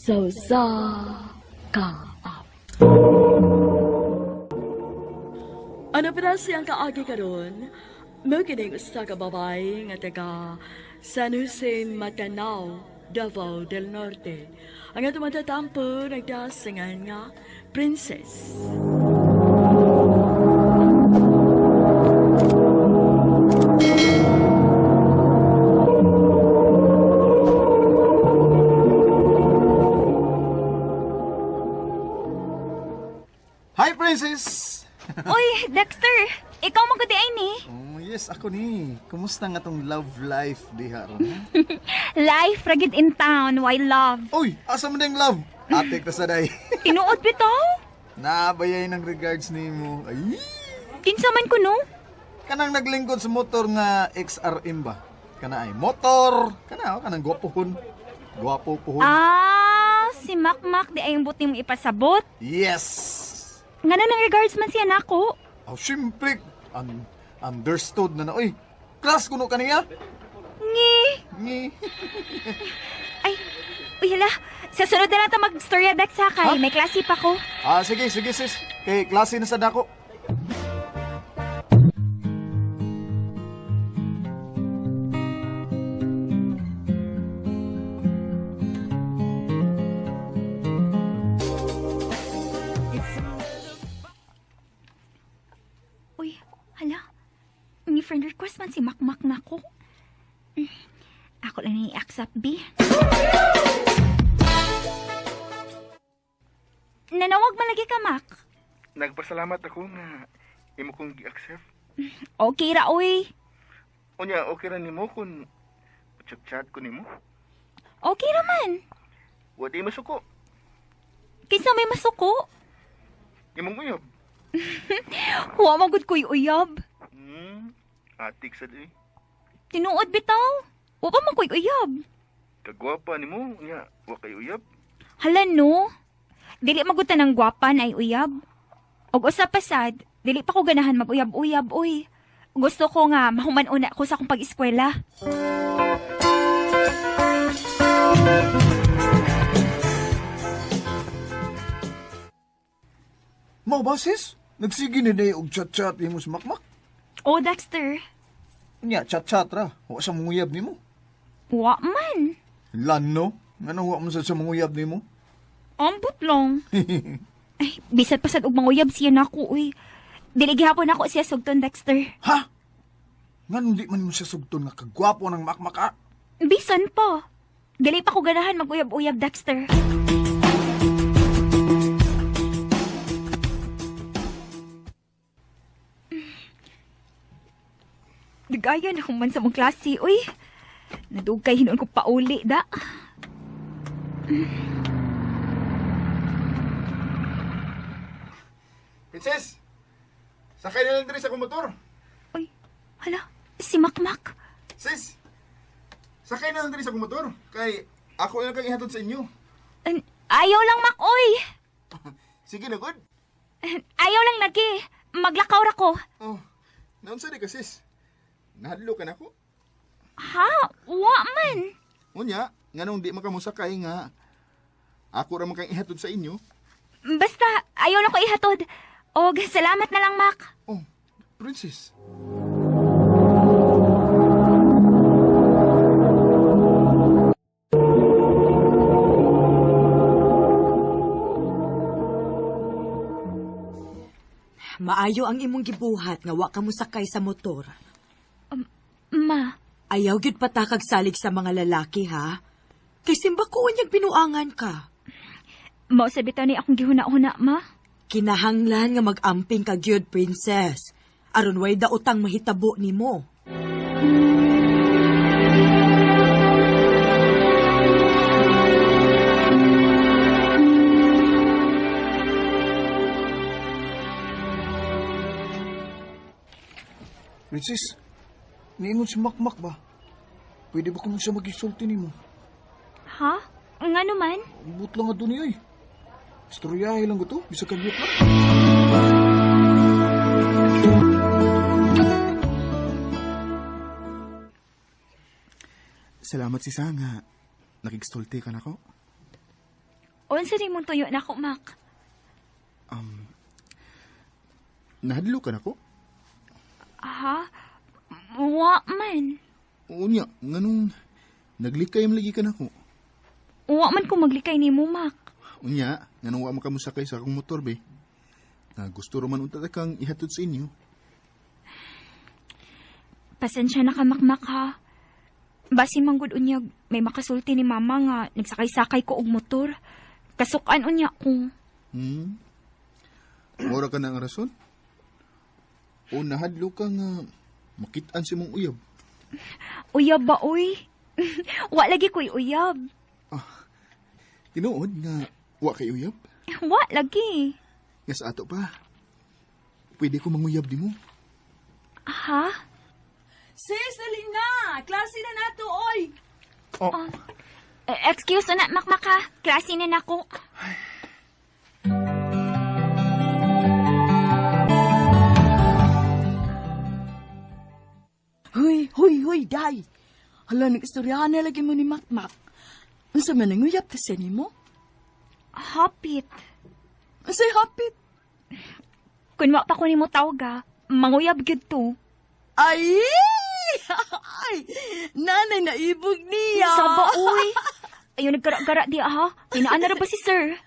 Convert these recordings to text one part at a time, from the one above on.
Sausa ka up. Ano pa siyang kaagi karon? Mo kining usa ka babae nga taga San Jose, Matanao, Davao del Norte. Ang atong matatampo nagdasingan nga Princess. Hi, Princess! Uy, Dexter! Ikaw magudi ay ni. Oh, yes, ako ni. Kumusta nga tong love life, diha ron? Life ragid in town, why love? Uy, asa mo na yung love? Atik na sa day. Tinuod bitaw? Nabayay ng regards ni mo. Ay, Kinsa man ko no? kanang naglingkod sa motor nga XRM ba? Kana ay motor. Kanang gwapohon. Gwapo pohon. Si Makmak di ay buti mo ipasabot. Yes! Nga na ng regards man siya nako. Oh, syempre. Understood na na. Uy, class kuno kaniya? Ngi. Ni. Ay, uy hala. Sa sunod na lang ito mag-storya Dex ha kay. Ha? May klase pa ko. Sige sis. Kay klase na sa dako. Uy, hala. Ni friend request man si Makmak nako. Ako lang ni accept B. Nanawag man lagi ka, Mak. Nagpasalamat ako nga imo kong gi-accept. Okay ra, uy. Unya, okay ra nimo kung chat-chat ko nimo. Okay raman. Wa di masuko. Kinsa may masuko? Imong uyab. Huwa magud ko'y uyab. Atik sa di. Tinuod bitaw. Huwa pa man ko'y uyab. Kagwapa nimo, unya, wa kay uyab. Hala no. Dili magutan ng gwapan ay uyab. Og usa pa sad, dili pa ko ganahan mag-uyab-uyab, uy. Gusto ko nga mahuman una ko sa akong pag-eskwela. Mao ba, sis? Nagsige ni day og chat-chat mo sa Makmak? Oh, Dexter. Nya, chat-chat ra. Wa sa munguyab nimo. Wa man. Lano? Nga wa mo sa munguyab nimo? Ambot lang. Ay, bisat pa sad og manguyab siya nako, uy. Dili gihapon ako siya sugton, Dexter. Ha? Nga di man mo siya sugton nga kagwapo ng Makmak. Bisan pa. Dili pa ko ganahan mag-uyab-uyab, Dexter. Nagaya na human sa mong klase, uy. Nadugay hinoon ko pauli, da. Princess! Sakay na lang diri sa akong motor. Uy, hala, si Makmak. Sis! Sakay na lang diri sa akong motor. Kay ako lang kang ihatod sa inyo. Ayaw lang, Mak, uy. Sige na, good. Ayaw lang lagi. Maglakaw ra ko. Oh, naunsa di ka, sis? Nahadlo ka na ako? Ha? Wa man. Unya, nga nung di makamusakay nga, ako ra kang ihatod sa inyo. Basta, ayaw lang ko ihatod. Og, salamat na lang, Mak. Oh, Princess. Maayo ang imong gibuhat nga wa ka musakay sa motor. Ma, Ayaw gyud patakag salig sa mga lalaki ha. Kay simba ko unyag binuangan ka. mao sa bitaw ni akong gihuna-huna, ma. Kinahanglan nga mag-amping ka gyud, princess. Aron way daotang mahitabo nimo. Princess, niingon si Makmak ba? Pwede ba kung siya mag-isulti ni mo? Ha? Nga naman? Ibut lang nga doon eh. Istoryahe lang ko to, bisa kagyot lang. Salamat si Sanga. Nakigstolti ka na ko. Unsa rin mong tuyo na ako, Mac? Nahadlo ka na ko? Ha? Wa man. Unya, nganong naglikay lagi ka na ko? Wa man ko maglikay ni mo, Mac. Unya, nganong wa makamusakay sa akong motor, be? Na gusto roman unta kang ihatod sa inyo. Pasensya na ka, Makmak, ha? Basi manggod unyag, may makasulti ni mama nga nagsakay-sakay ko og motor. Kasukan unya ko. Mora ka na ang rason? O nahadlo ka nga makitaan si mong uyab? Uyab ba, uy? Wa lagi ko'y uyab. Tinuod nga wa kay uyab? Wa lagi. Nga sa ato pa. Pwede ko manguyab di mo. Ha? Sis, dali na! Klase na nato, oy! Excuse na, Makmak, ha? Klase na nako. Huy, day! Hala, nag-istoryahan na lagi mo ni Makmak. Unsa man nanguyap ta sa nimo? Hapit. Unsay hapit? Kung wa pa ko nimo tawag, ha? Manguyab gyud to. Ay! Ay! Nanay na ibog niya! Saba, uy. Ayun, nagkara-gara di, ha? Pinaan na ra ba si sir?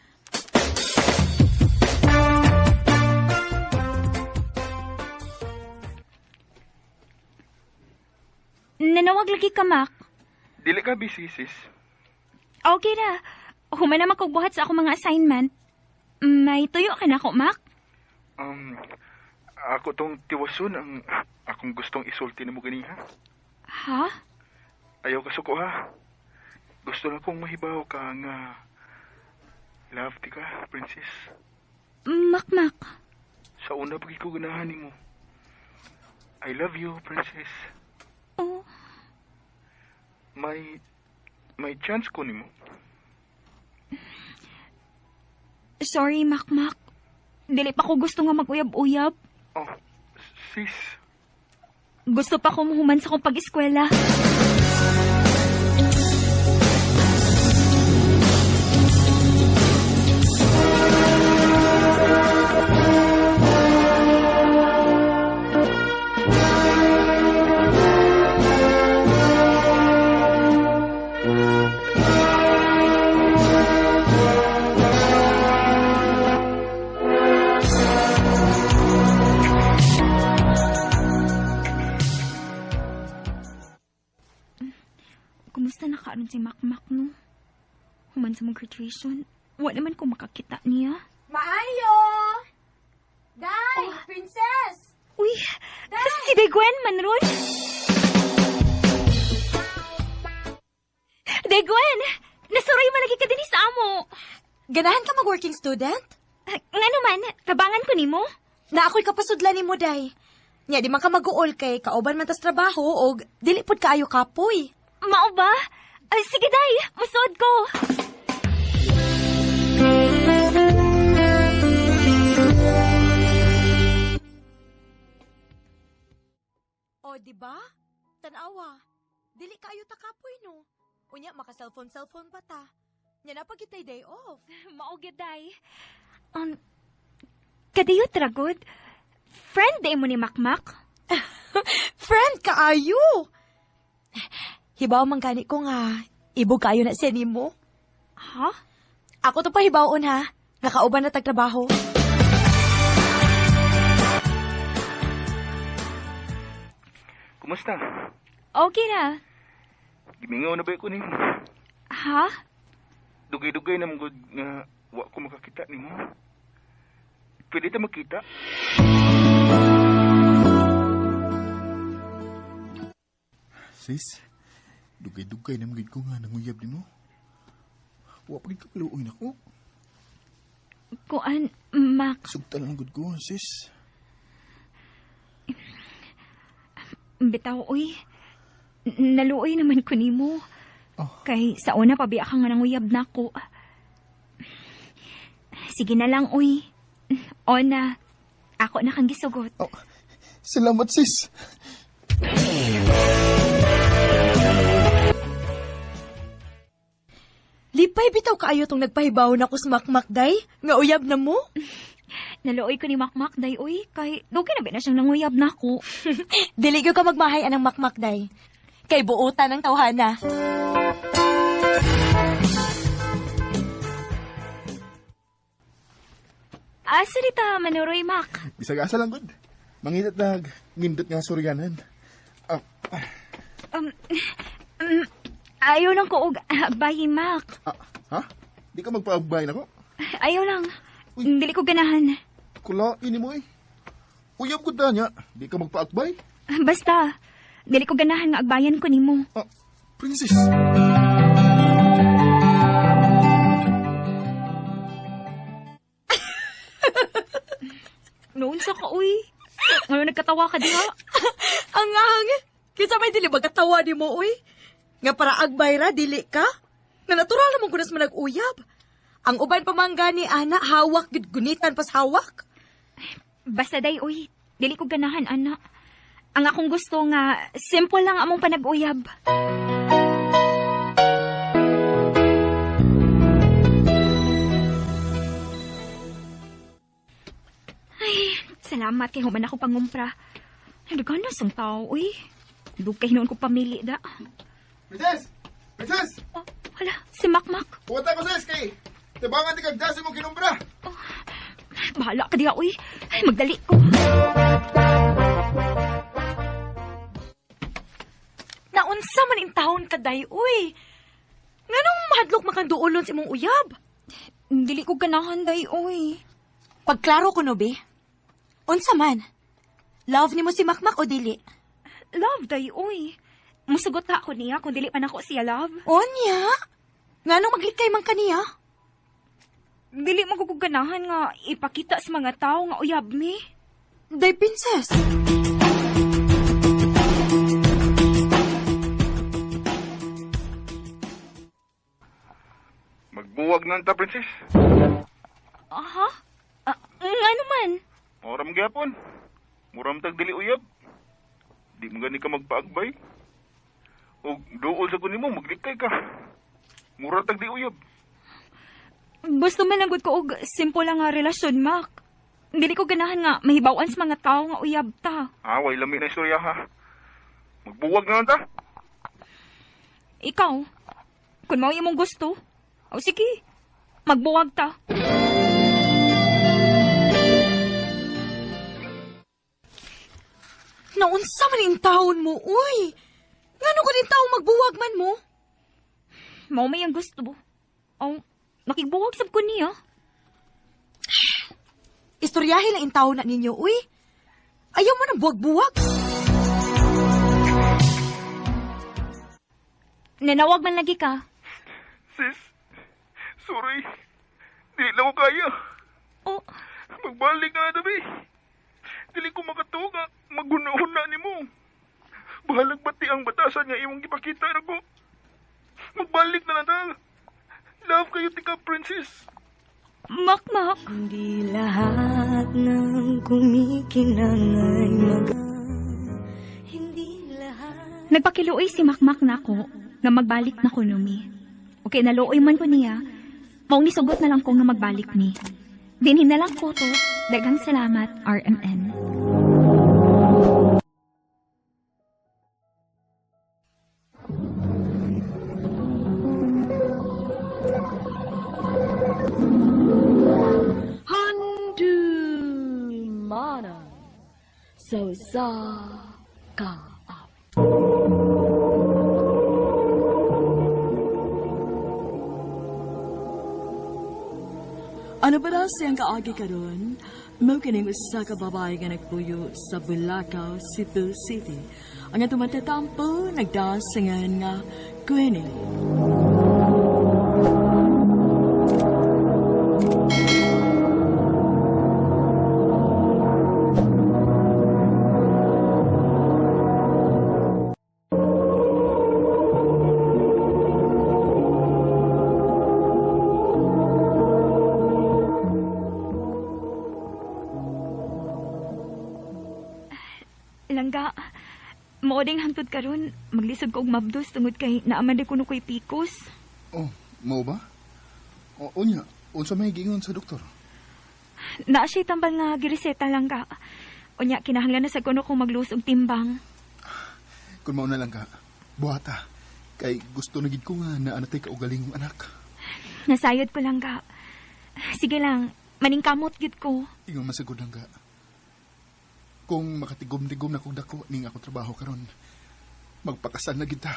Nanawag lagi ka, Mac. Dili ka busy, sis. Okay na. Human naman kong buhat sa akong mga assignment. May tuyo ka na ako, Mac? Ako tong tiwason ang akong gustong isulti na mo ganiha. Ha? Ayaw ka suko, ha? Gusto na kong mahibaw ka nga love ti ka, princess. Mac. Sa una pagi ko ganahan nimo. I love you, princess. Oh. May chance ko nimo. Sorry, Mac. Dili pa ko gusto nga mag-uyab-uyab. Oh, sis. Gusto pa ko muhuman sa kong pag-eskwela. Kumusta na karon si Mac, no? Human sa mong graduation, wala naman ko makakita niya. Maayo! Day! Princess! Uy, si Degwen man ron. Degwen! Nasuroy man lagi ka din sa amo. Ganahan ka mag-working student? Nga naman, tabangan ko nimo. Na ako'y kapasudlan ni mo, day. Nya, di man ka mag-uol kay kauban man tas trabaho o dili pod kaayo kapoy. Mao ba? Ay, sige, day. Masod ko. O, di ba? Tanawa. Dili kaayo ta kapoy, no? Unya, maka-cellphone pa ta. Nya na pagitay day off. Mao gyud, day. Kadiyot ragod. Friend day mo ni Makmak? Friend kaayo! Hibaw man gani ko nga, ibog kayo na siya nimo. Ha? Ako to pa hibawon ha, nakauban na tagtrabaho. Kumusta? Okay na. Gimingaw na ba ko nimo? Ha? Dugay-dugay na mong nga wa ko makakita nimo. Pwede ta makita? Sis, dugay-dugay na magid ko nga nanguyab di mo. Wa pa gid ka paluoy na ko. Kuan, Mac. Sugta lang gud ko, sis. Bitaw, uy. Naluoy naman ko nimo. Oh. Kay sa una pabiya ka nga nanguyab na ko. Sige na lang, uy. O na, ako na kang gisugot. Oh, salamat, sis. Lipay bitaw kaayo tong nagpahibaw na ko sa makmak, day? Nga uyab na mo? Naluoy ko ni Makmak, day, uy. Kay, doon na ba na siyang nanguyab na ako. Dili gyud ka magmahay anang makmak, day. Kay buutan ng tawhana. Asa dita, manuroy, Mak? Bisag asa lang gud. Mangitat na ngindot nga suryanan. Ayaw lang ko og bayi, Mak. Ha? Di ka magpaagbay na ko? Ayaw lang. Uy. Dili ko ganahan. Kula, ini mo eh. Uyab gud na niya. Di ka magpaakbay? Basta, dili ko ganahan nga agbayan ko nimo. Princess. Noon sa ka, uy. Ngayon nagkatawa ka diha. Ang kinsa may dili magkatawa ni mo, uy? Nga para agbayra, dili ka? Nga natural naman kunas man nag-uyab. Ang uban pamangga ni ana, hawak, gunitan pas hawak. Basta day, uy. Dili ko ganahan, ana. Ang akong gusto nga, simple lang among panag-uyab. Ay, salamat kay human ako pangumpra. Nagdagan na sang tao, uy. Dugay noon ko pamili da. Princess! Princess! Oh, hala, si Makmak. Puwata ko sa SK. Tibangan di kag dasi mo kinumpra. Bahala ka diha, uy. Ay, magdali ko. Naunsa man in taon ka, day, uy? Nganong mahadlok makanduolon sa imong uyab? Dili ko ganahan, day, uy. Pagklaro ko no, be? Unsa man? Love ni mo si Makmak o dili? Love, day, uy. Musugot na ako niya kung dili pa nako siya, love. Onya? Nganong maglikay man kaniya? Dili maguganahan nga ipakita sa mga tao nga uyab mi. Day, princess. Magbuwag na ta, princess. Aha? Nga naman. Oram gyapon. Muram tag dili uyab. Di mo gani ka magpaagbay. O duol sa kunin mo, maglikay ka. Mura tag di uyab. Gusto man lang gud ko og simple lang nga relasyon, Mac. Dili ko ganahan nga mahibawan sa mga tao nga uyab ta. Way lami na istorya ha. Magbuwag na lang ta. Ikaw, kung mao imong gusto, o sige, magbuwag ta. Naunsa man in taon mo, uy? Ngano ko din taong magbuwag man mo? Mao may ang gusto. O, nakigbuwag sab ko niya. Istoryahin lang in taon na ninyo, uy. Ayaw mo na buwag-buwag. Nanawag man lagi ka. Sis, sorry. Di na ko kaya. O, Magbalik ka na dabi. Dili ko makatuga. Maghuna-huna ni mo. Bahalag bati ang batasan nga imong gipakita na ko. Magbalik na lang ta. Love kayo tika, princess. Makmak. Hindi lahat ng kumikinang ay hindi lahat. Nagpakiluoy si Makmak na ako nga magbalik na ko numi. Okay, naluoy man ko niya. Maong nisugot na lang ko nga magbalik ni. Dinhin na lang ko to. Daghang salamat, RMN. Handu mana so sa ka ap. Ano ba na siyang kaagi karon? Mao kining usa ka babae nga nagpuyo sa Bulacau, Cebu City. Ang atong matatampo nagdasingan nga Gwenny. Langga, maoding hangtod karon maglisod ko og mabdos tungod kay naaman di ko no ko'y pikos. Oh, mo ba? Unya, unsa may gingon sa doktor? Na siya tambal nga gireseta lang ka. Unya, kinahanglan na sa kuno kong maglusog timbang. Kung mauna lang ka, buhata. Kay gusto na gid ko nga na anatay ka ugaling ng anak. Nasayod ko lang ka. Sige lang, maningkamot gid ko. Ingon masagod lang ka. Kung makatigom-tigom na kong dako ning ako trabaho karon, magpakasal na gid ta.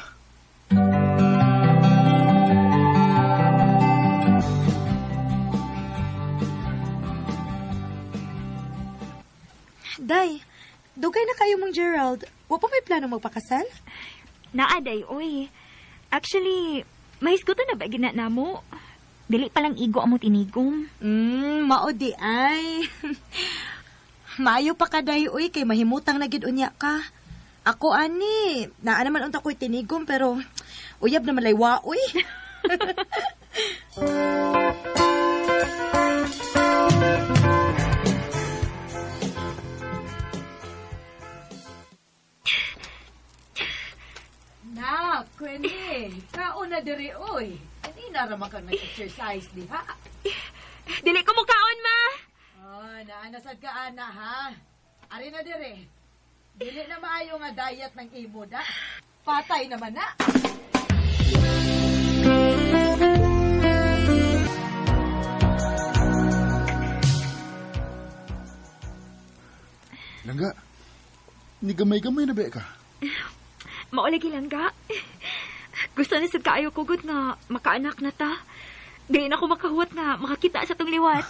Day, dugay na kayo mong Gerald. Wa pa may plano magpakasal? Naaday, oy. Actually, may isguto na ba gina na mo? Dili palang igo amo tinigom. Mao di ay. Maayo pa ka, day, uy, kay mahimutang na gid unya ka. Ako, ani, naa naman unta ko'y tinigom, pero uyab na malaywa, uy. Na, Queenie, kaon na diri, oy. Hindi na raman kang nag-exercise, di ha? Dili ko mukaon, ma! Oh, naanasad ka, ana, ha? Ari na diri. Dili na maayo nga diet ng imo, da. Patay naman na. Langga, ni gamay-gamay na ba ka? Maulagi lang ga. Gusto na sad kaayo ko gud nga makaanak na ta. Dili na ako makahuwat nga makakita sa tong liwat.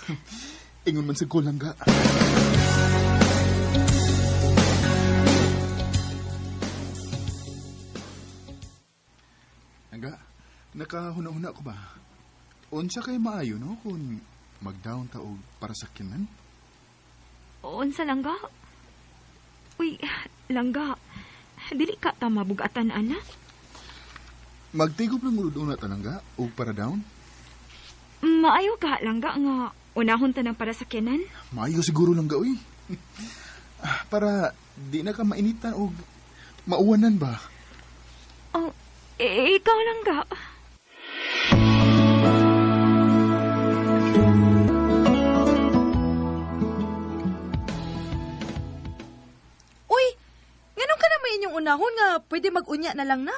Ingon man sa ko, Langga. Langga, nakahuna-huna ko ba? Unsa kay maayo, no? Kung mag-down ta og para sa kinan? Unsa lang ga? Uy, langga. Dili ka ta mabugatan, ana? Magtigop lang ulod una ta, Langga, og para down? Maayo ka, langga nga unahon ta ng para sa kinan. Maayo siguro, Langga, uy. Para di na ka mainitan og mauwanan ba? Oh, ikaw langga. Uy, ganun ka naman inyong unahon nga pwede mag-unya na lang na.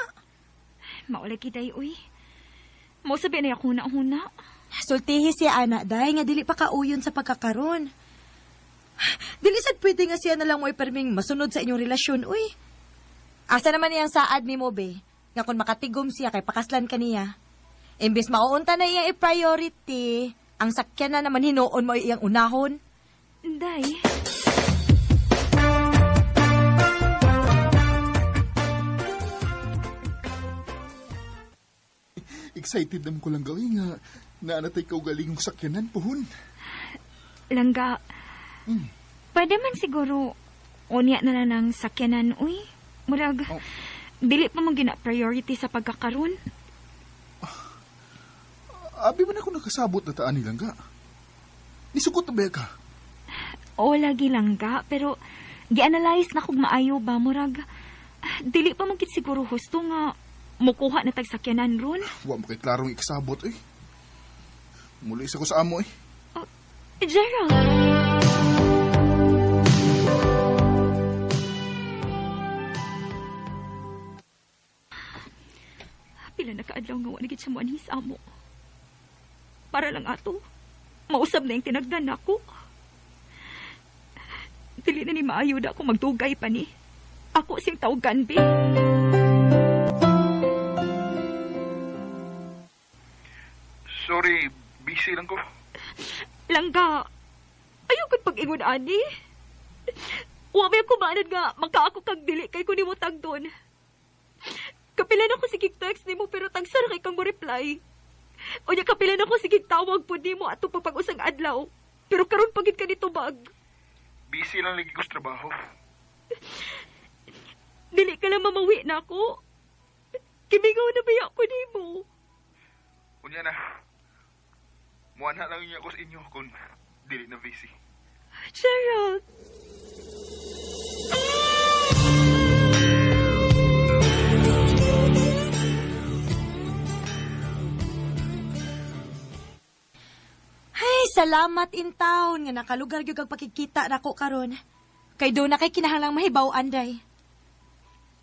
Maulagi day, uy. Mo sabi na ako huna-huna. Sultihi siya, ana, day, nga dili pa kauyon sa pagkakaroon. Dili sad pwede nga siya na lang mo iperming masunod sa inyong relasyon, uy. Asa naman niyang saad ni mo, be? Nga kung makatigom siya kay pakaslan ka niya. Imbes mauunta na iyang i-priority, ang sakyan na naman hinuon mo iyang unahon. Day. Excited naman ko lang gawin nga naanatay ka ugaling yung sakyanan, puhon. Langga. Pwede man siguro unya na lang ng sakyanan, uy. Murag, dili pa mong gina-priority sa pagkakaroon. Abi man ako nakasabot na taan ni Langga. Nisugot na ba ka? O lagi langga, pero gi-analyze na kung maayo ba, murag. Dili pa mong kit siguro husto nga mukuha na tag sakyanan ron. Wa mo kay klarong ikasabot, eh. Muli isa ko sa amo, eh. Gerald! Pila na kaadlaw nga wala gid siya moanhis amo. Para lang ato, mausab na yung tinagdan ako. Dili na ni maayod ako magdugay pa ni. Ako sing tawgan, be. Sorry, busy lang ko. Langga, ayoko pag-ingon, ani. Huwag may kumanad nga, magkaako kag dili kay ko ni mo tag doon. Kapilan ako sigig text ni mo pero tagsara kay kang mo reply. O niya kapilan ako sigig tawag po ni mo ato papag-usang adlaw. Pero karon pagit ka dito bag. Busy lang lagi ko sa trabaho. Dili ka lang mamawi na ako. Kimigaw na ba ako ni mo? Unya na. Muana lang niya ako sa inyo kung dili na busy. Gerald! Salamat in town nga nakalugar gyud kag pakikita nako karon. Kay do na kay kinahanglang mahibaw anday.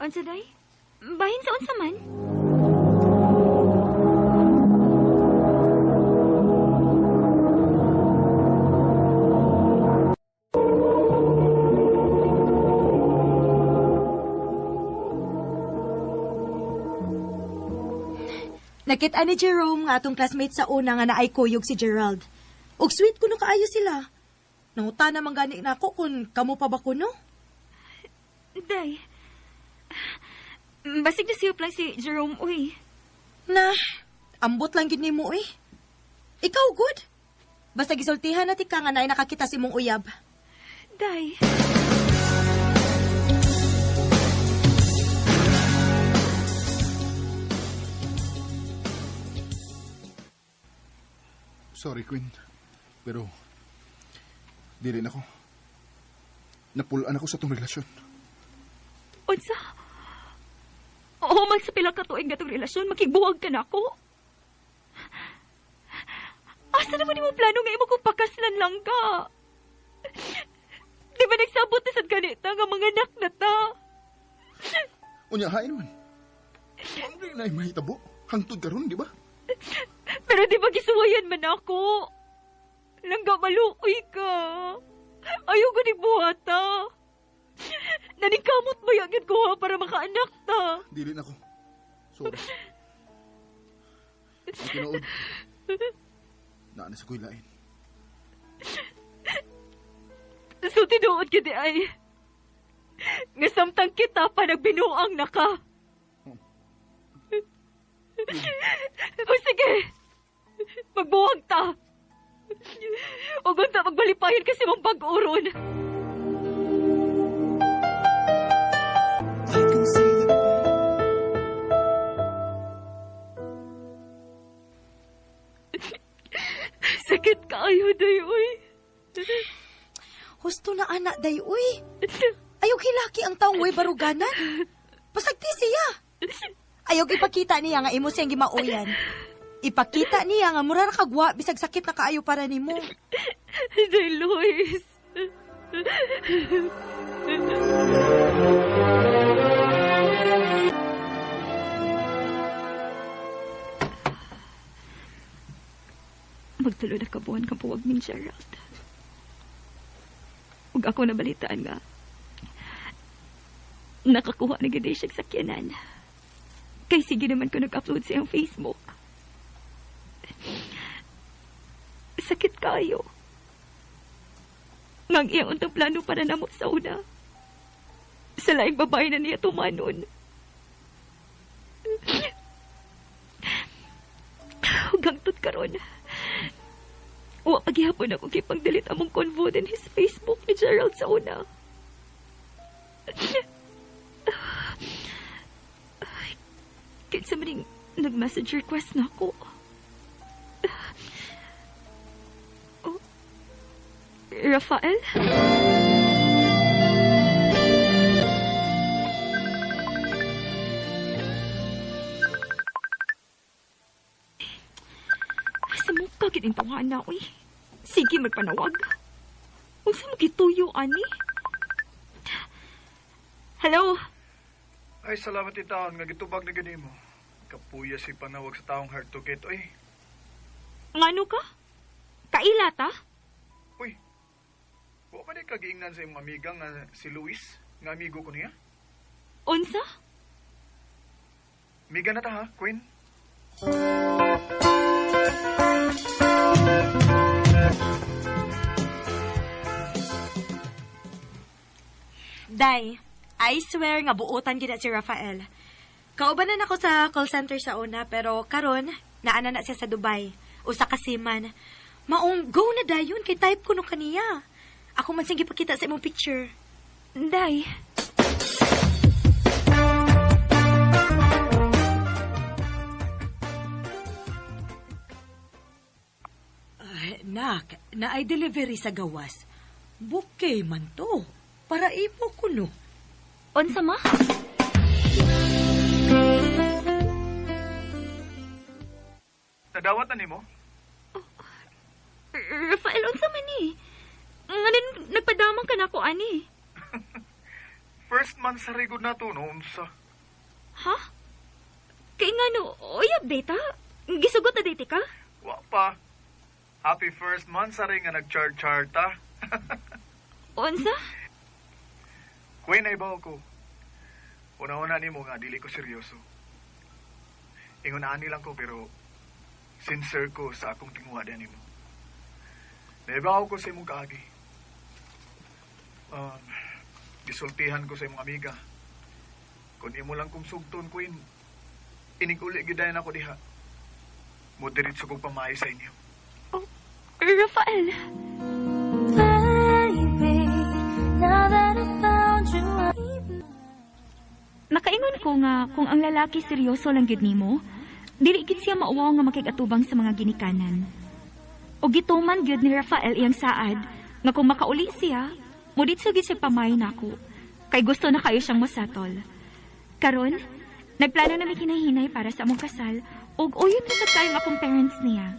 Unsa day? Bahin sa unsa man? Nakita ni Jerome nga atong classmate sa una nga naay kuyog si Gerald. Og sweet kuno kaayo sila. Nangutana man gani nako kung kamo pa ba kuno? Day. Basig na siya lang si Jerome, uy. Na, ambot lang gid nimo eh. Ikaw good. Basta gisultihan na ti ka nga naay nakakita si mong uyab. Day. Sorry, Queen. Pero, di rin ako. Napulaan ako sa tong relasyon. Unsa? Oo man sa pilang katuig nga tong relasyon, makigbuwag ka na ako. Asa naman mo plano nga imo kung pakaslan lang ka? Di ba nagsabot na sad ganita nga mga anak na ta? Unyahain man. Ano rin na mahitabo? Hangtod karon, di ba? Pero di ba gisuwayan man ako? Langga malukoy ka. Ayaw ko ni buhata. Naningkamot mo yung ko ha para makaanak ta. Di rin ako. Sorry. Ang tinood. Naana sa kuy lain. So tinuod ka di ay. Nga samtang kita pa nagbinuang na ka. O sige, magbuwag ta. O ganda magbalipayan kasi mong pag-uron. I can see it. Sakit kaayo, Dayoy. Husto na anak day uy. Ayog hilaki ang taong way baruganan. Pasagti siya. Ayog ipakita niya nga imo siyang gimauyan. Ipakita niya nga mura na kagwa bisag sakit na kaayo para nimo. Day Luis. Magtulo na kabuhan ka puwag min Gerald. Ug ako nabalitaan nga nakakuha na gid siya sa sakyanan. Kay sige naman ko nag-upload sa iyang Facebook. Sakit kayo. Ngang iyang untang plano para namo sa una. Sa laing babae na niya tumanon. Hanggang tot karon. Wa paghihapon ako kipagdelete among convo din his Facebook ni Gerald sa una. Kinsa maning nag-message request na ako. Oh. Rafael? Sa mukha kining tawahan na ako eh. Sige, magpanawag. Huwag sa magituyo, ani. Hello? Ay, salamat itaon nga gitubag na gani mo. Kapuya si panawag sa taong hard to get, oy. Ngano ka? Kaila ta? Uy, wa pa di kagiingnan sa iyong amiga nga si Luis, nga amigo ko niya? Unsa? Amiga na ta ha, Queen? Day, I swear nga buutan gina si Rafael. Kaubanan ako sa call center sa una, pero karon naana na siya sa Dubai o sa Kasiman. Maong go na dayon kay type ko no kaniya. Ako man sige pakita sa imong picture. Day. Nak, naay delivery sa gawas. Bukay man to. Para ipo ko no. Unsa ma? Nadawat na nimo? Rafael, unsa man ni? Nganin, nagpadamang ka na ako, ani. First month sa rigod na to, noon sa. Ha? Kaya nga no, uyab data? Gisugot na date ka? Wa pa. Happy first month sa ring nga nag-chart-charta. Unsa? Kuya na ibaw ko. Una-una ni mo nga, dili ko seryoso. Ingunaan lang ko pero sincere ko sa akong tinguha din mo. Naibaw ko sa imong kaagi. Gisultihan ko sa imong amiga. Kung imo lang kong sugton, Queen, iniguli gidayan ako diha. Moderit sa kong pamahay sa inyo. Oh, Rafael. Baby, now that I found you, Nakaingon ko nga kung ang lalaki seryoso lang gid nimo, dili gid siya mauwaw nga makigatubang sa mga ginikanan. O gituman gyud ni Rafael iyang saad nga kung makauli siya, mudit sa gid siya pamay nako. Kay gusto na kayo siyang masatol. Karon, nagplano na mi kinahinay para sa among kasal ug uyon na sad kayo akong parents niya.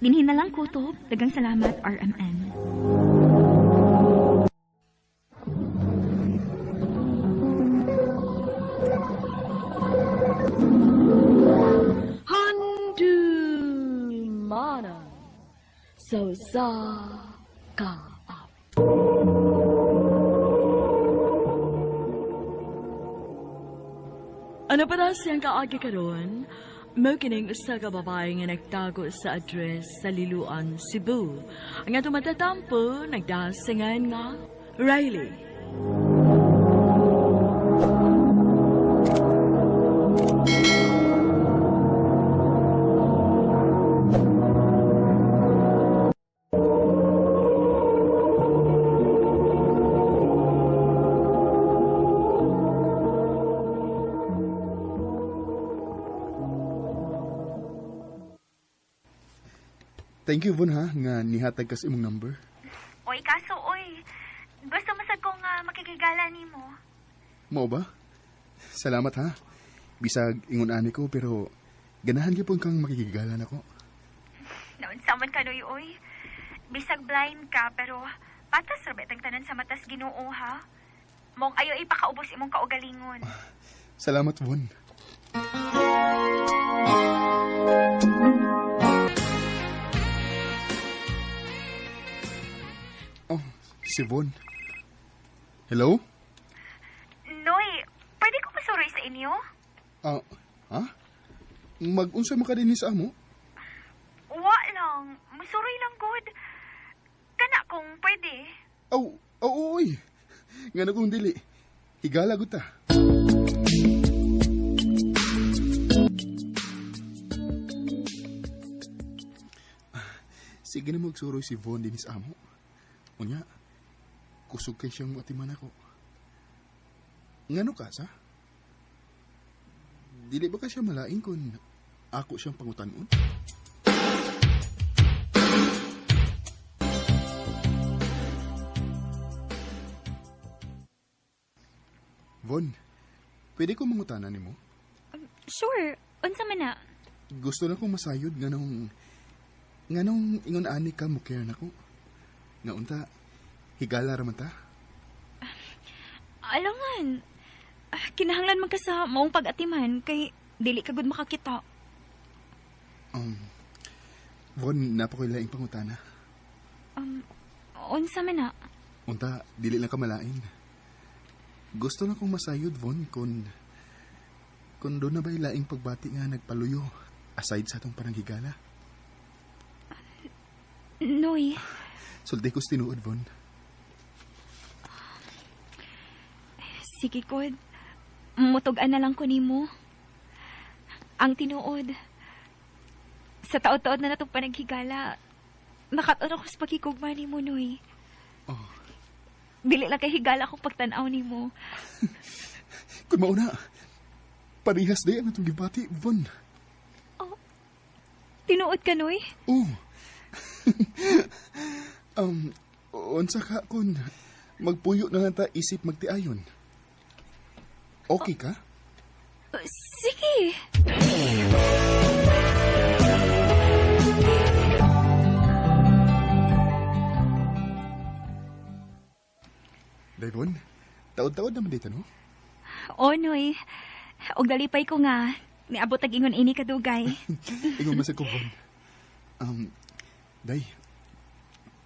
Dinhin na lang kutob, dagang salamat RMN. Mana so sa ka up. Ano para siyang kaagi karon? Mo kining usa ka babae nga nagtago sa address sa Liloan, Cebu. Ang ato matatampo nagdasingan nga Riley. Thank you, Von, ha, nga nihatag ka sa imong number. Oy, kaso, oy. Gusto masag ko nga makikigala ni mo. Mao ba? Salamat, ha. Bisag ingon ani ko, pero ganahan gyapon kang makikigalan ako. Naunsaman ka, Noy, oy. Bisag blind ka, pero patas rabet ang tanan sa matas Ginoo, ha? Mong ayo ipakaubos imong kaugalingon. Salamat, Von. Oh, si Von. Hello? Noy, pwede ko masuroy sa inyo? Ha? Mag-unsa man ka din sa amo? Wa lang. Masuroy lang, good. Kana kung pwede. Oy. Nga na kung dili. Higala gud ta. Sige na magsuroy si Von din sa amo. Unya, kusog kay siyang matiman ako. Ngano ka sa? Dili ba ka siya malain kung ako siyang pangutanon? Von, pwede ko mangutanan ni mo? Sure. Unsa man na? Gusto na kong masayod nganong ingon ani ka mo care nako. Nga unta, higala raman ta. Alangan. Kinahanglan man ka sa maong pag-atiman kay dili ka gud makakita. Von, napakoy laing pangutana. Unsa man na? Unta, dili lang ka malain. Gusto na kong masayod, Von, kung doon na ba'y laing pagbati nga nagpaluyo aside sa atong parang higala. Noy. Sulti ko tinuod, Von. Sige, Kod. Mutugan na lang ko nimo. Ang tinuod. Sa taod-taod na natong panaghigala, nakatano ko sa pagkikugma ni mo, Noy. Oh. Dili lang kay higala kong pagtanaw ni mo. Kung mauna, parihas day ang atong gibati, Von. Oh. Tinuod ka, Noy? Oh. Unsa ka kun magpuyo na lang ta isip magtiayon. Okay ka? Sige. Taod-taod naman dito, no? O, Noy. Og dalipay ko nga. Niabot ag ingon ini kadugay. Ingon masag ko, Von. Day,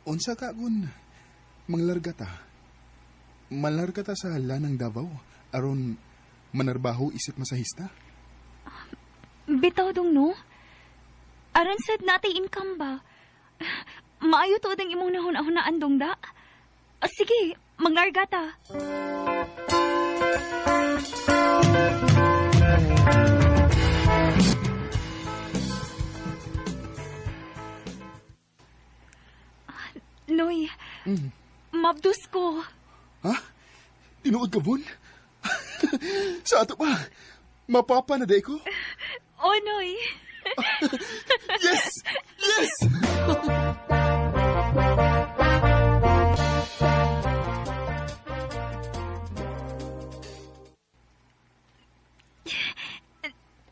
unsa ka gun manglarga ta? Malarga ta sa lanang Davao aron manarbaho isip masahista? Bitaw dong, no? Aron sad natay income ba? Maayo to ang imong nahuna-hunaan dong da. Sige, maglarga ta. Noy, mabdus ko. Ha? Tinuod ka, Von? Sa ato pa, mapapa na day ko? O, Noy. Yes! Yes!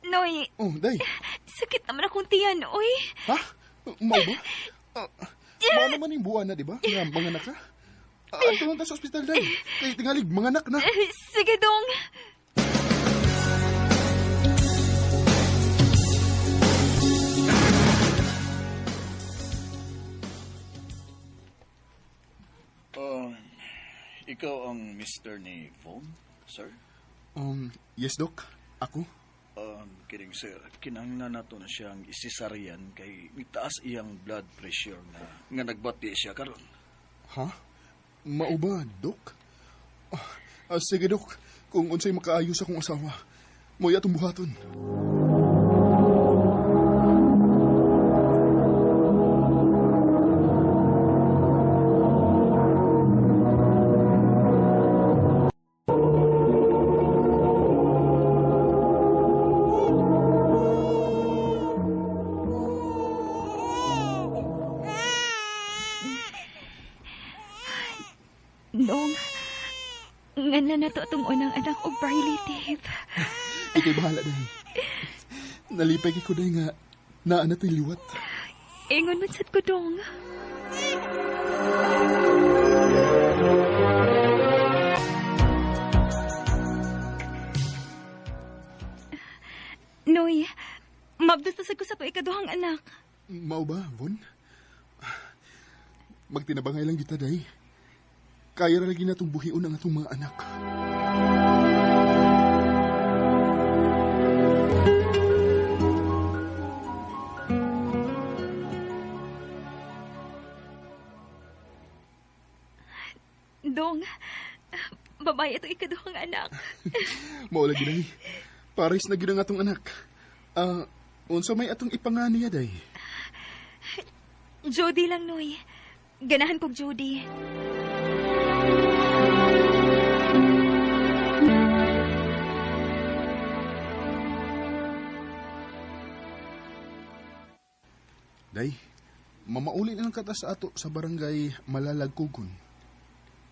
Noy, Oh, day. sakit naman akong tiyan, oy. Ha? Mau ba? Mau naman yung buwan na, di ba? Nga, mga anak ka? Ito lang ta sa ospital, day. Kaya tingalig, mga anak na. Sige dong. Ikaw ang Mr. ni Von, sir? Yes, Doc. Ako? Kidding, sir. Kinahanglan nato na siyang isisaryan kay itaas iyang blood pressure nga nagbati siya karon. Ha? Mau ba, Doc? Sige, Doc. Kung unsay makaayos akong asawa, mo atong buhaton. Dong, nga na to atong unang anak o palliative. Ikay bahala, day. Nalipay ko, day, nga naan na to'y liwat. Ingon man sad ko, dong. Noy, mabdus na sad ko sa to ikaduhang anak. Mau ba, Von? Magtinabangay lang kita, day. Kaya ra lagi natong buhion ang atong mga anak. Dong, babae ito ikaduhang anak. Mao lagi, day. Pares na gyud ang atong anak. Unsa may atong ipanganiya, day? Jody lang, Noy. Ganahan kog Jody. Day, mamauli na lang kata sa ato sa barangay Malalagkugon.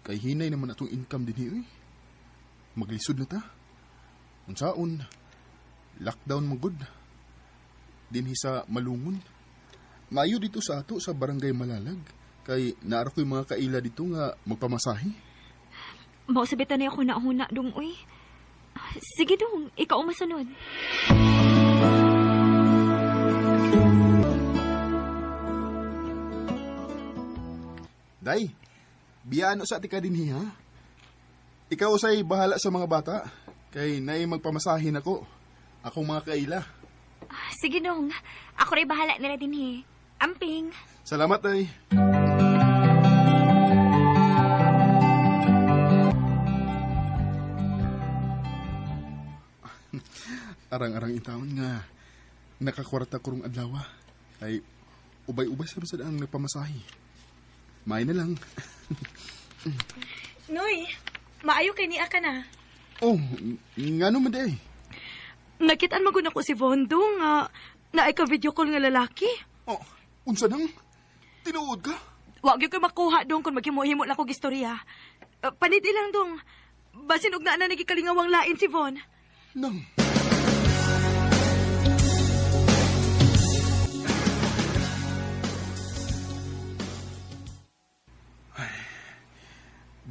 Kay hinay naman atong income din eh. Maglisod na ta. Unsaon, lockdown magud. Dinhi sa Malungon. Maayo dito sa ato sa barangay Malalag. Kay naara ko yung mga kaila dito nga magpamasahe. Mao sabitan na ako nauna dong, uy. Sige dong, ikaw ang masunod. Day, biyano sa atika dinhi ha? Ikaw say bahala sa mga bata. Kay naay magpamasahin ako. Akong mga kaila. Sige dong, ako rin bahala nila din Amping. Salamat, day. Arang-arang itaon nga nakakwarta kurong adlaw. Ay ubay-ubay sa ang nagpamasahe. May na lang. Noy, maayo kay niya ka na. Oh, nga naman day. Nakitaan mo ko si Vondo nga naay ka video call nga lalaki. Oh, unsa nang? Tinuod ka? Wag yung ka makuha dong kung maghimo-himo lang kong istorya. Paniti lang dong. Basin og na nagikalingawang lain si Von. Nang.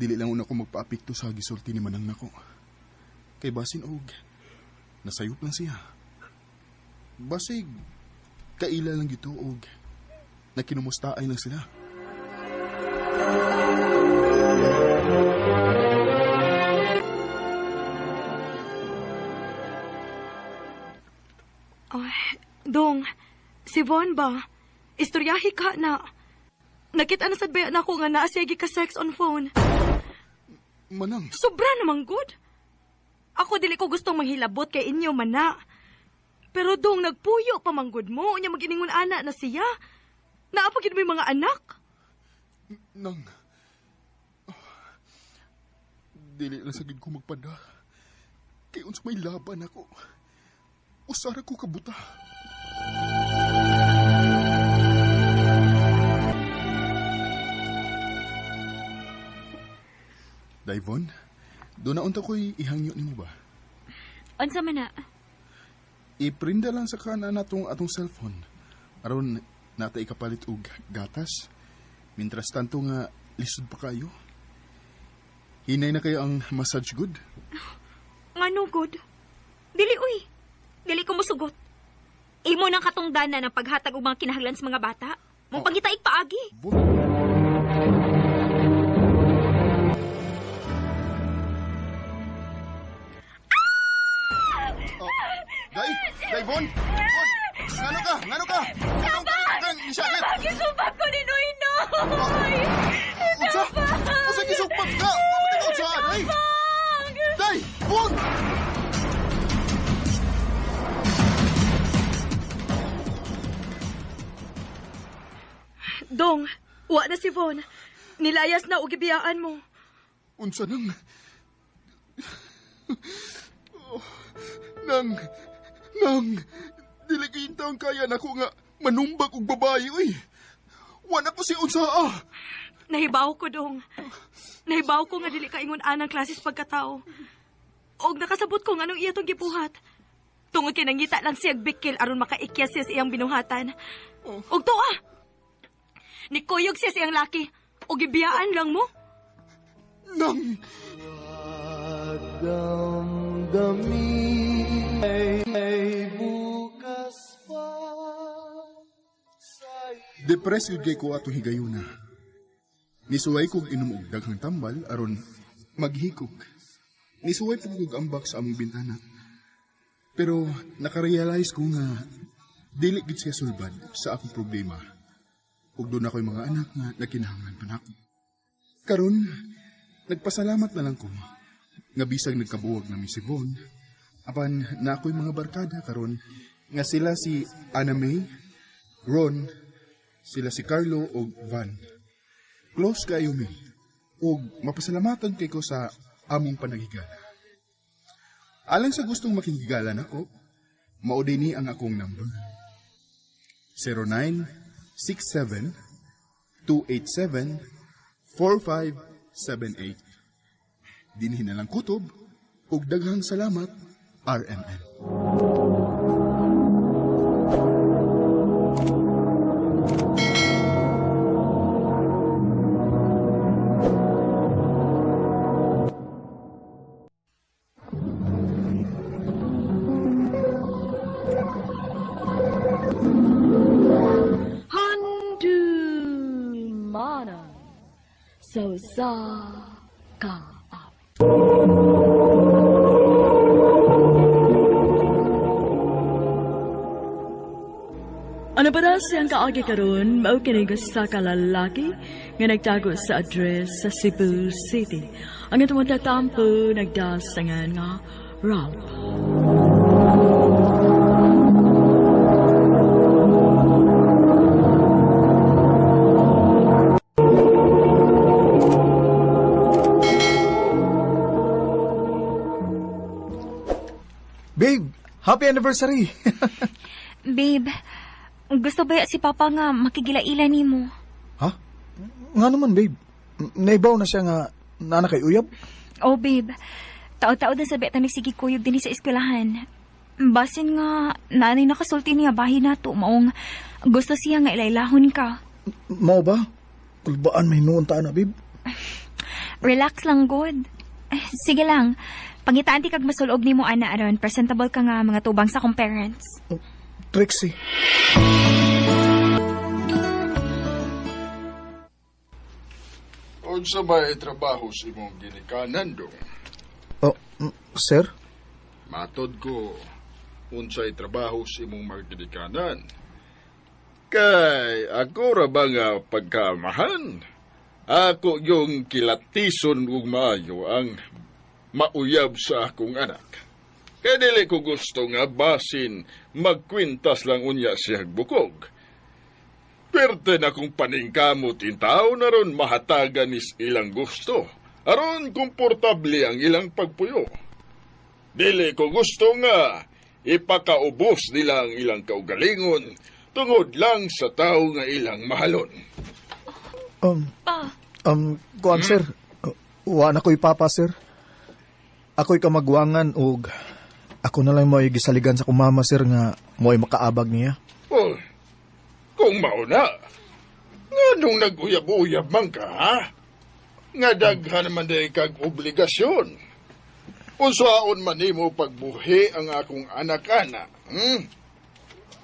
dili lang una ko magpaapekto sa gisulti ni manang nako. Kay basin og nasayop lang siya. Basig kaila lang gito og nakinumustaay lang sila. Dong, si Von ba? Istoryahi ka na. Nakita na sad baya na ako nga naa siya ka sex on phone. Manang, Sobra namang good. Ako dili ko gustong manghilabot kay inyo mana. Pero dong nagpuyo pa manggod mo, unya maginingon ana na siya. Naapagid mo yung mga anak. nang... Dili lang sagid ko magpada. Kay uns may laban ako. Usara ko kabuta. Dayvon, doon na unta ko'y ihangyo ni mo ba? Unsa man na? Iprinda lang sa kana natong atong cellphone. Aron nata ikapalit og gatas. Mintras tanto nga lisod pa kayo. Hinay na kayo ang massage good? Ngano good? Dili uy. Dili ko musugot. Imo nang katungdanan ng paghatag og mga kinahanglan sa mga bata. Mong pangitaig paagi. Dayvon! Ngano ka? Ngano ka? Isagit! Gisubak ko ni Noy! Usa gisugpag ka! Mamatikaw sa anay! Dayvon! Dong, wa na si Von. Nilayas na og gibiyaan mo. Unsa nang... Nang... Dili kinta ang kaya na ko nga manumbag og babae, uy. Wala ko si unsaa. Nahibaw ko, Dong. Nahibaw ko nga dili ka ingon anang klases pagkatao. Og nakasabot ko nga nung iya tong gibuhat. Tungod kay nangita lang siyag bikil aron makaikyas siya sa iyang binuhatan. Og tuwa! Nikuyog siya sa iyang laki. Og gibiyaan lang mo. Nang... Depressed yun kay ko ato higayuna. Nisuway kong inom og daghang tambal aron maghikog. Nisuway po kong ambak sa among bintana. Pero nakarealize ko nga dili gid siya sulbad sa akong problema. Ug doon ako'y mga anak nga nakinahanglan pa nako. Karon, nagpasalamat na lang ko nga bisag nagkabuwag na mi si Von. Apan na ako'y mga barkada karon nga sila si Anna May, Ron, sila si Carlo o Van. Close kayo mi. O mapasalamatan kay ko sa among panagigala. Alang sa gustong makigigalan ako, mauday ni ang akong number. 0967-287-4578. Dinhin na lang kutob, ug daghang salamat, RMN. So sa ka. Ano ba siyang kaagi karon mao kini sa kalalaki nga nagtago sa address sa Cebu City. Ang atong tatampo nagdasangan nga Ralph. Babe, happy anniversary! Babe, gusto ba si Papa nga makigilaila ni mo? Ha? Nga naman, babe. Naibaw na siya nga nana kay uyab? Oh, babe. Tao-tao na sabi at sige kuyog din sa eskwelahan. Basin nga, nanay nakasulti niya bahay na to. Maong gusto siya nga ilailahon ka. Mao ba? Kulbaan may noon ta na, babe? Relax lang, good. Sige lang. Pangitaan ti kag masulog ni mo, ana, aron. Presentable ka nga mga tubang sa kong parents. Trixie. Unsa ba trabaho sa imong ginikanan dong? Oh, sir? Matod ko, unsay trabaho sa imong mga ginikanan. Kay ako ra ba nga pagkamahan? Ako yung kilatison ug maayo ang mauyab sa akong anak. Kaya dili ko gusto nga basin magkwintas lang unya siya bukog. Perte na kong paningkamot in tao na ron mahatagan is ilang gusto. Aron komportable ang ilang pagpuyo. Dili ko gusto nga ipakaubos nila ang ilang kaugalingon tungod lang sa tao nga ilang mahalon. Kuan, sir. Wa na ko'y papa, sir. Ako'y kamagwangan og ako na lang mo'y gisaligan sa kumama, sir, nga mo'y makaabag niya. Oh, kung mauna, nga nung nag-uyab-uyab man ka, ha? Nga daghan naman day kag obligasyon. Unsaon man nimo pagbuhi ang akong anak-anak,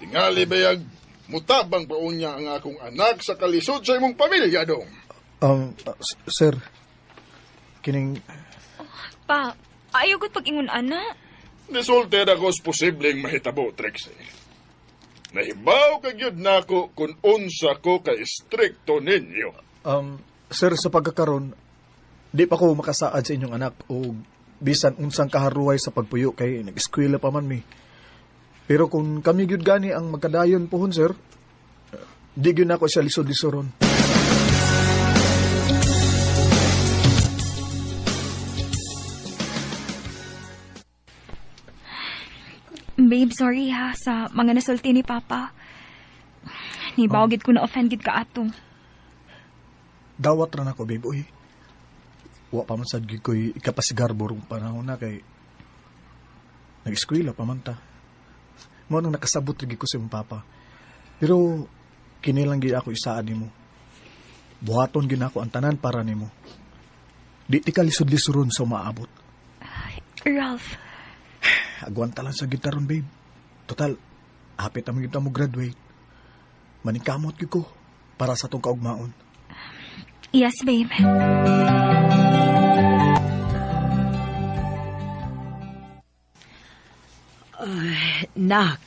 Tingali bayag mutabang pa unya ang akong anak sa kalisod sa imong pamilya, dong. Sir, kining... Pa, ayaw gud pag-ingon, ana. Nisulted ako sa posibleng mahitabo, Trixie. Nahibaw kag yun nako kung unsa ko ka-stricto ninyo. Sir, sa pagkakaroon, di pa ko makasaad sa inyong anak o bisan unsang kaharuay sa pagpuyo kay nag-eskwela pa man mi. Pero kung kami gyud gani ang magkadayon pohon, sir, di gyud nako siya lisod-lisoron. Babe, sorry ha sa mga nasulti ni Papa. Nibawagid ko na offended ka ato. Dawat ra nako, babe, uy. Wa pa man sad gyud ko'y ikapasigar burong panahon na kay nag-eskwela pa man ta. Mo nang nakasabot rin ko sa imong papa. Pero kinilang gyud ako isaad nimo. Buhaton gyud ako ang tanan para nimo. Di ti ka lisod-lisoron sa maabot. Ralph. Agwanta lang sa gitaron, babe. Total, hapit naman kita mo graduate. Maningkamot gyud ko para sa tong kaugmaon. Yes, babe. Nak,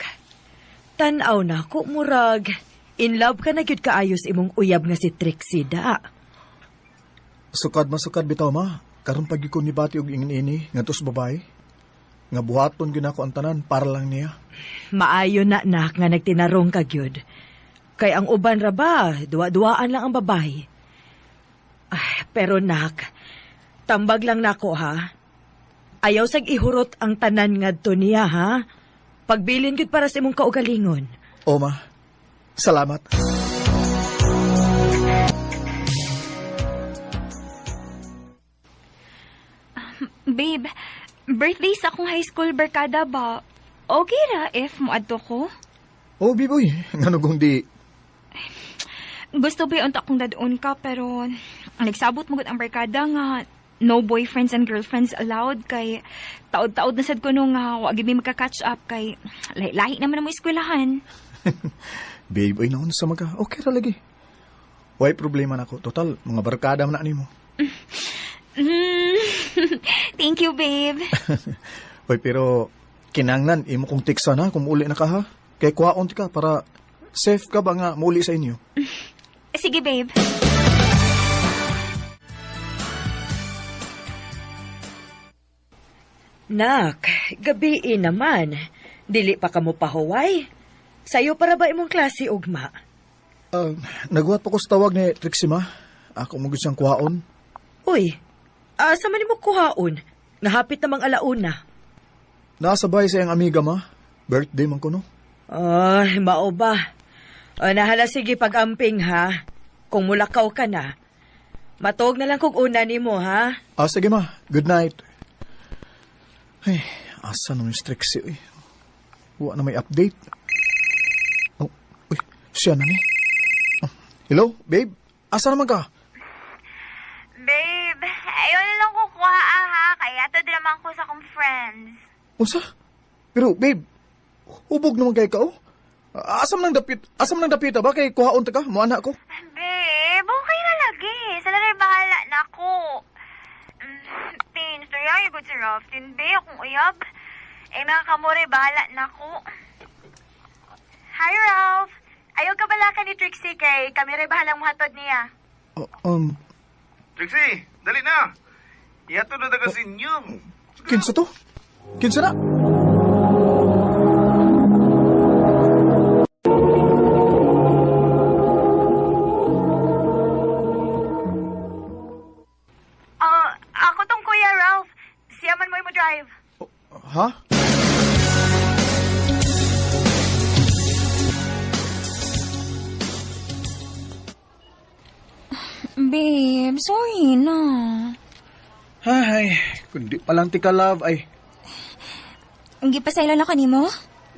tanaw na ko murag. In love ka na gyud kaayos imong uyab nga si Trixie da. Sukad masukad bitaw, ma. Karon pag ko nibati og ingin-ini ngadto sa babae. Nga buhaton gyud ako ang tanan para lang niya. Maayo na, nak, nga nagtinarong ka gyud. Kay ang uban ra ba, duwa-duwaan lang ang babae. Pero nak, tambag lang nako, ha. Ayaw sag ihurot ang tanan ngadto niya, ha. Pagbilin gyud para sa imong kaugalingon. O, ma. Salamat. Babe, birthday sa akong high school barkada ba? Okay ra if moadto ko? Oh, biboy. Ngano kung di... Gusto ba yung akong dadun ka pero nagsabot mo gud ang barkada nga no boyfriends and girlfriends allowed kay taod-taod na sad ko nung wag gyud mi magka-catch up kay lahi naman mo eskwelahan. Babe, ay naon sa mga... Okay ra lagi. Why problema na ko. Total, mga barkada man na nimo. Thank you, babe. Oy, pero kinangnan, imo kong tiksa na kung uli na ka, ha? Kay kuhaon ka para safe ka ba nga muli sa inyo? Sige, babe. Nak, gabi naman. Dili pa ka mo pahuway. Sayo para ba imong klase, ugma? Nagwat pa ko sa tawag ni Trixie, ma. Ako mo siyang kuhaon. Uy, asa man mo kuhaon? Nahapit namang alauna. Nasabay sa iyang amiga, ma. Birthday man ko, no? Ay, mao ba? Nahala sige pag-amping, ha? Kung mulakaw ka na. Matog na lang kung una ni mo, ha? Sige, ma. Good night. Ay, asa naman yung Trixie, uy. Huwag na may update. Oh, uy, siya na ni. Hello, babe? Asa naman ka? Babe, Unsa? Pero babe, hubog naman kay ka oh. Asam nang dapita ba kay kuhaon ta ka mo anak ko? Babe, okay na lagi. Sala rin bahala na ako. Tin, sorry, good si Ralphin, be. Akong uyab. Mga kamore, bahala na ako. Hi, Ralph. Ayaw ka bala ka ni Trixie kay kami rin bahalang muhatod niya. Trixie, dali na. Ihatod na daga sinyong. Kinsa to? Kinsa na? Ako tong Kuya Ralph. Siya man mo drive. Ha? Babe, sorry na. Ay, kundi palang tika love ay. Ang gipasaylo na kanimo?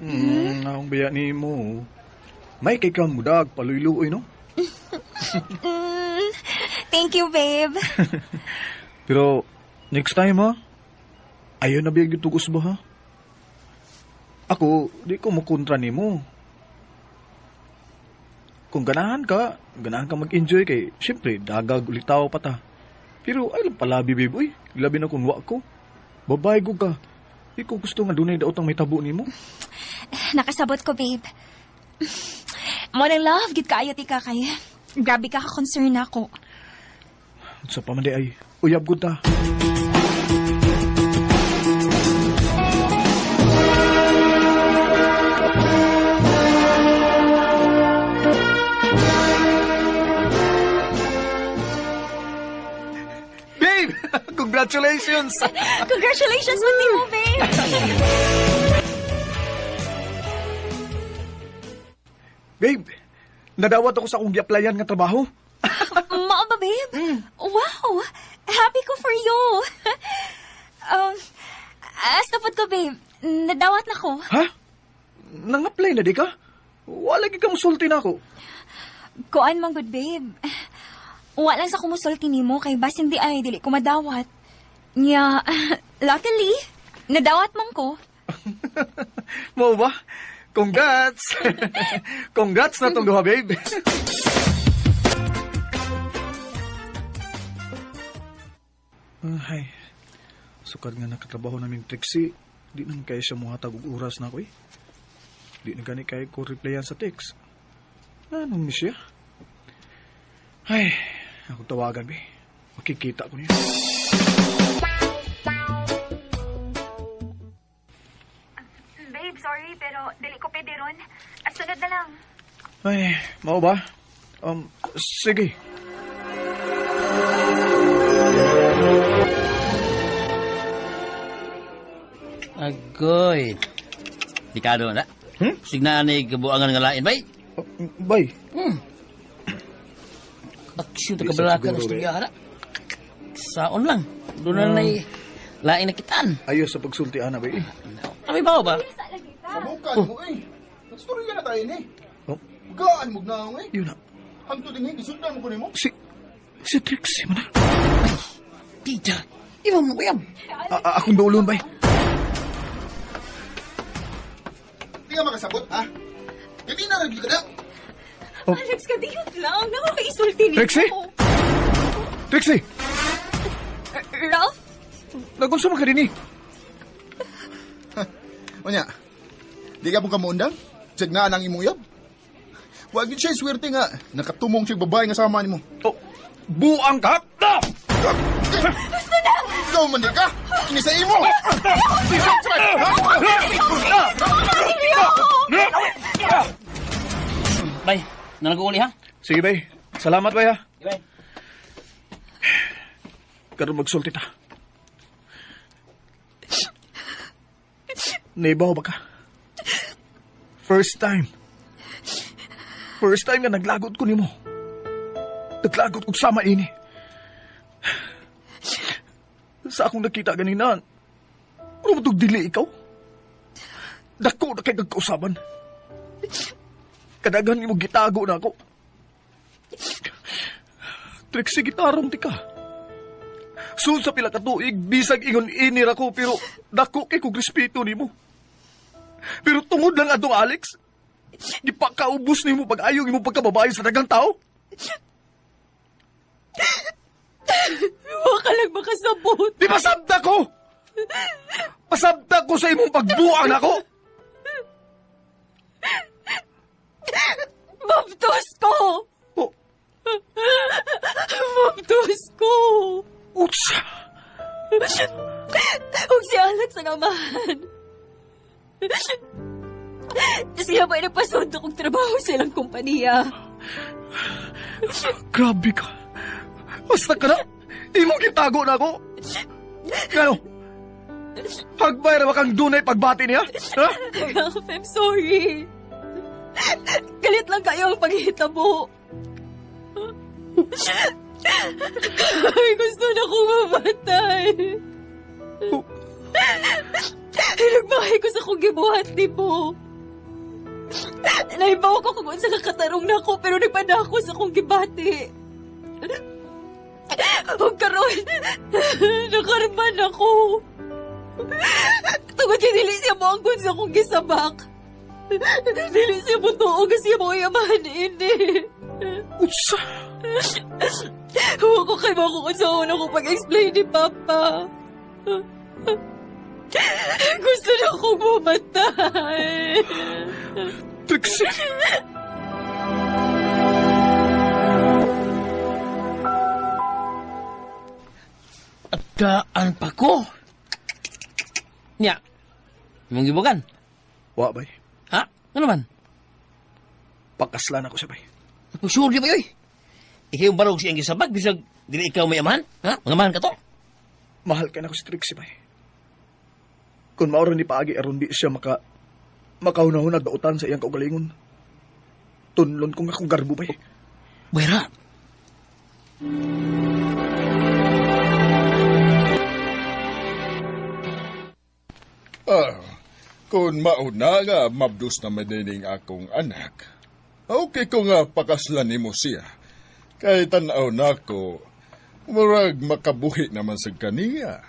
Ang baya ni mo. May kay kang mudag, paluyluoy no? Thank you, babe. Pero, next time ha, ayaw na biyag yung tugos ba ha? Ako, di ko makontra ni mo. Kung ganahan ka mag-enjoy kay, syempre, dagag ulitaw pa ta. Pero, ay lang palabi, babe, uy, labi na kung wa ko. Babae ko ka. Di ko gusto nga dunay daot ang may tabo ni mo. Nakasabot ko, babe. Mo nang love, gid kaayo ti ka kay. Grabe ka concern ako. Sa pamandi ay, uyab ko ta. Babe! Congratulations! Congratulations with mo, babe. Babe, nadawat ako sa akong gi-applyan nga trabaho. Mao ba, babe? Wow! Happy ko for you. Astapod ko, babe. Nadawat na ko. Ha? Nang-apply na di ka? Wala ka musulti na ako. Kuan man good, babe. Wala sa kumusulti nimo kay bas hindi ay dili ko madawat. Nya, luckily, nadawat man ko. Mo ba? Congrats! Congrats na tong duha, babe. Ay, sukad nga nakatrabaho namin Trixie. Di nang kaya siya muhatag og oras na ako eh. Di na gani kaya ko replyan sa text. Anong miss siya? Ay, ako tawagan, be. Makikita ko niya. Babe, sorry, pero dili ko pwede ron. At sunod na lang. Ay, mau ba? Sige. Agoy. Dikado na. Signa ni kabuangan nga lain, bay. Bay. Aksyon ta kabalaka na istorya na. Saon lang. Doon na lain na kitaan. Ayos sa pagsulti, ana, bay. Kami ba ba? Sabukan mo eh. Nagstorya na tayo ni. Gaan mo na eh. Yun na. Hangtod din isundan mo ko ni mo. Si Trixie mo na. Tita. Iba mo kuyam. Akong doulon, bay. Di ka makasabot, ha? Hindi na rin ka na. Alex, kadiyot lang. Nakakaisulti nito. Trixie? Trixie! Ralph? Nagunsa man ka din eh. Onya, di ka pong kamuundang? Signaan ang imuyab? Huwag yun siya swerte nga. Nakatumong siya babae nga sama ni mo. Oh, buang ka? No! Gusto na! Ikaw man di ka! Inisa imo! Bay, nanaguuli ha? Sige, bay. Salamat, bay, ha? Bay. Karon magsulti ta. Naibaw ba ka? First time nga naglagot ko nimo. Naglagot ko sama ini. Sa akong nakita ganina, ano mo itong dili ikaw? Dako na kay nagkausaban. Kadagan mo gitago na ako. Trixie, gitarong ti ka. Sun sa pila ka tuig, bisag ingon inira ko, pero dako kay kong respeto nimo. Pero tungod lang atong Alex, di pa kaubos nimo pag-ayong imo pagkababae sa dagang tao. Wa ka lang makasabot. Di masabda ko! Pasabda ko sa imong pagbuang ako! Mabtos ko! Oh, Mabtos ko! utsa! Huwag si Alex ang amahan. Siya ba'y nagpasundo kong trabaho sa ilang kumpanya? Grabe ka. Basta ka na, imong gitago na ako. Ano? Hagbay na kang dunay pagbati niya? Ha? Ralph, I'm sorry. Galit lang kayo ang paghihitabo. Ay, gusto na kong mamatay. Nagbahay ko sa kong gibuhat ni po. Naibaw ko kung sa kakatarong na ako, pero nagpanako sa kong gibati. Huwag karoon, nakarman ako. Tungod yung dili siya mo ang sa kong gisabak. Dili siya mo tuog siya mo yamahan ini. Utsa! Huwag ko kayo kung sa una ko pag-explain ni Papa. Gusto na akong mamatay. Trixie! Daan pa ko. Nya. Mong gibukan? Wa, bay. Ha? Ano man? Pakaslan ako siya, bay. Sure di ba yoy? Ikaw yung barog siyang gisabag, bisag dili ikaw may amahan? Ha? Mga amahan ka to? Mahal ka na ako si Trixie, bay. Kung mauro ni paagi aron di siya makaunahunag dautan sa iyang kaugalingon. Tunlon kong akong garbo, bay. Bayra. Kung mauna nga mabdus na madining akong anak, okay ko nga pakaslan nimo siya. Kay tanaw na ko, murag makabuhi naman sa kaniya.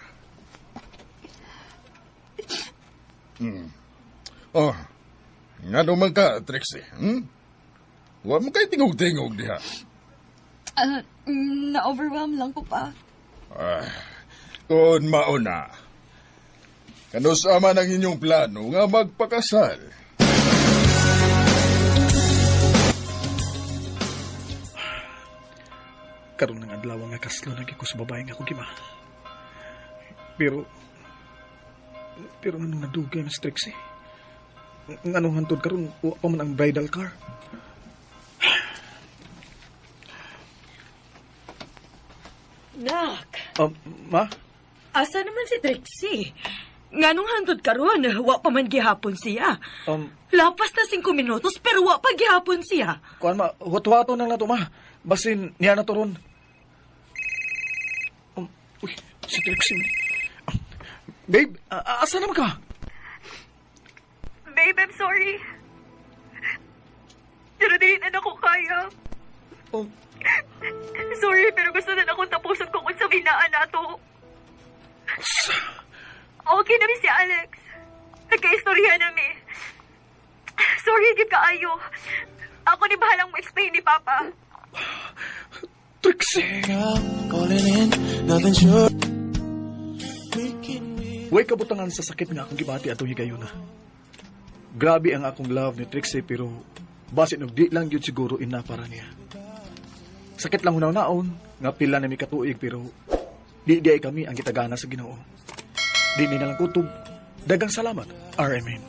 Oh, nga naman ka, Trixie. Huwag mo kayo tingog-tingog diha. Na-overwhelm lang ko pa. Kung mauna, kanusama ng inyong plano nga magpakasal. Karoon ng adlaw nga kaslo lagi ko sa babae nga ako gimahal. Pero anong nadugay na si Trixie? Anong hantod karon wa pa man ang bridal car? Nak, Ma? asa naman si Trixie? Nganong hantod karon, wa pa man gihapon siya. Lapas na 5 minutos pero wa pa gihapon siya. Kuan ma, watwato nang nato ma. Basin niya na to ron. Uy, si Trixie. Babe, asa naman ka? Babe, I'm sorry. Pero di na ako kaya. Sorry, pero gusto na akong tapusan ko kung sa binaan na to. Okay na si Alex. Nagka-istorya namin. Sorry, di kaayo. Ako ni bahalang mo-explain ni Papa. Trixie! Way kabutangan sa sakit nga akong gibati atong higayon na. Grabe ang akong love ni Trixie pero basit og di lang yun siguro ina para niya. Sakit lang hunaw-naon, nga pila na mi katuig pero di ay kami ang gitagana sa Ginoo. Di ni na lang kutob. Dagang salamat, RMN.